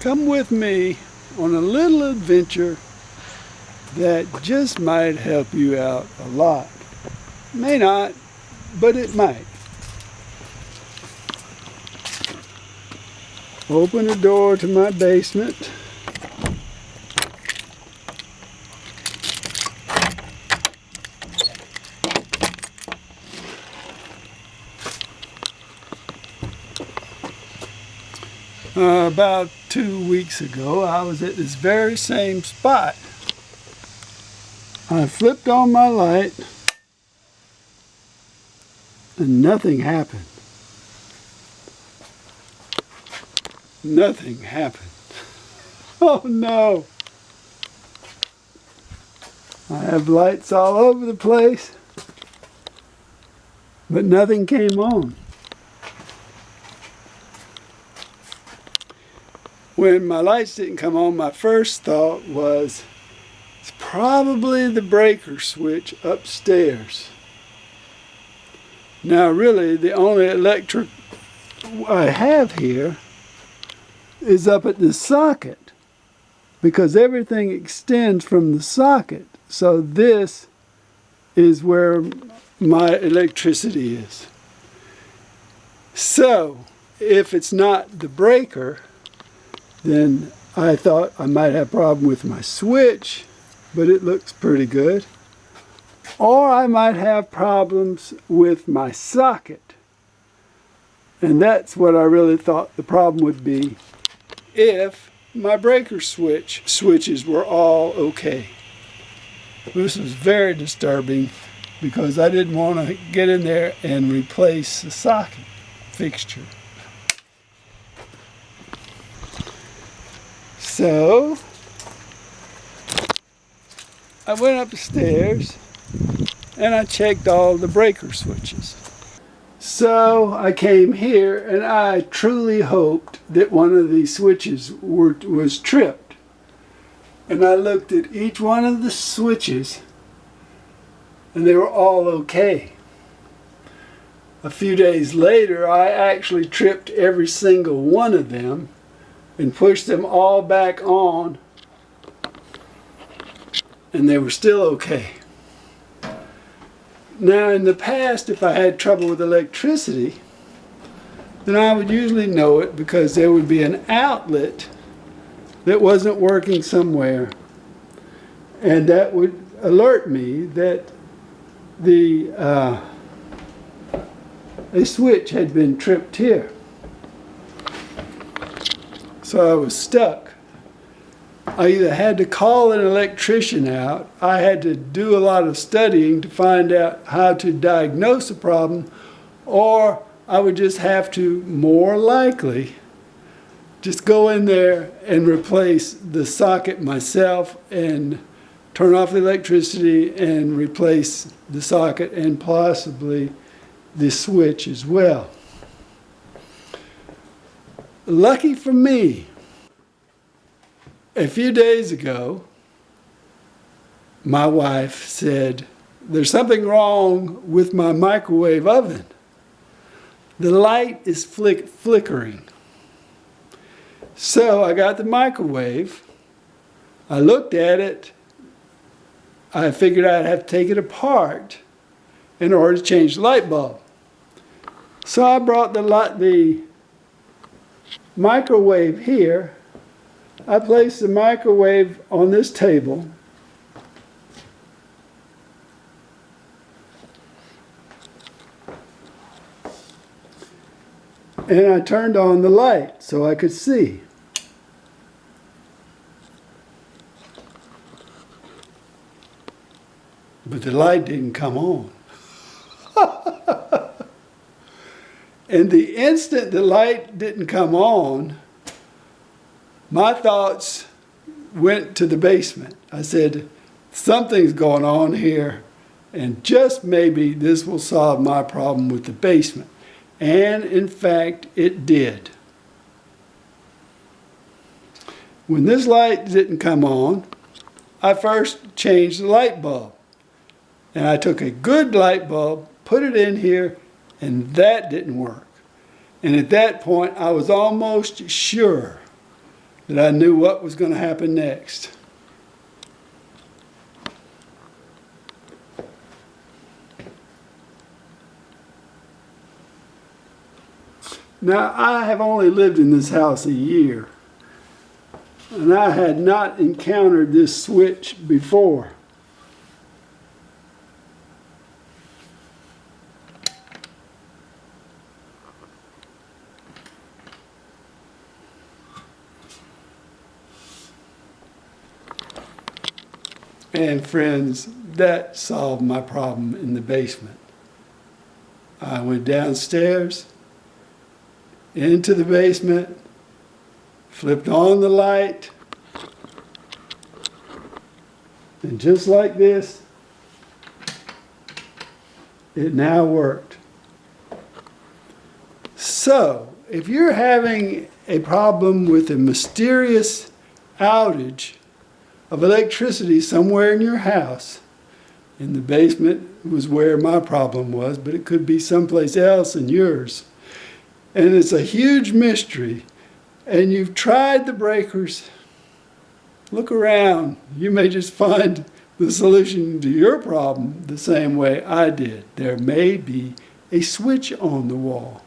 Come with me on a little adventure that just might help you out a lot. May not, but it might. Open the door to my basement. About 2 weeks ago, I was at this very same spot. I flipped on my light and nothing happened. Nothing happened. Oh no! I have lights all over the place, but nothing came on. When my lights didn't come on, my first thought was, it's probably the breaker switch upstairs. Now really, the only electric I have here is up at the socket, because everything extends from the socket. So this is where my electricity is. So if it's not the breaker, then I thought I might have a problem with my switch, but it looks pretty good. Or I might have problems with my socket. And that's what I really thought the problem would be if my breaker switches were all okay. This was very disturbing because I didn't want to get in there and replace the socket fixture. So I went upstairs and I checked all the breaker switches. So I came here and I truly hoped that one of these switches was tripped. And I looked at each one of the switches and they were all okay. A few days later, I actually tripped every single one of them and pushed them all back on, and they were still okay. Now in the past, if I had trouble with electricity, then I would usually know it because there would be an outlet that wasn't working somewhere, and that would alert me that a switch had been tripped here. So I was stuck. I either had to call an electrician out, I had to do a lot of studying to find out how to diagnose a problem, or I would just have to, more likely, just go in there and replace the socket myself and turn off the electricity and replace the socket and possibly the switch as well. Lucky for me, a few days ago, my wife said, there's something wrong with my microwave oven. The light is flickering. So I got the microwave, I looked at it, I figured I'd have to take it apart in order to change the light bulb. So I brought the microwave here. I placed the microwave on this table. And I turned on the light so I could see. But the light didn't come on. And the instant the light didn't come on, my thoughts went to the basement. I said, something's going on here, and just maybe this will solve my problem with the basement. And in fact, it did. When this light didn't come on, I first changed the light bulb. And I took a good light bulb, put it in here, and that didn't work. And at that point, I was almost sure that I knew what was going to happen next. Now, I have only lived in this house a year, and I had not encountered this switch before. And friends, that solved my problem in the basement. I went downstairs, into the basement, flipped on the light, and just like this, it now worked. So, if you're having a problem with a mysterious outage of electricity somewhere in your house, in the basement was where my problem was, but it could be someplace else in yours, and it's a huge mystery, and you've tried the breakers, look around. You may just find the solution to your problem the same way I did. There may be a switch on the wall.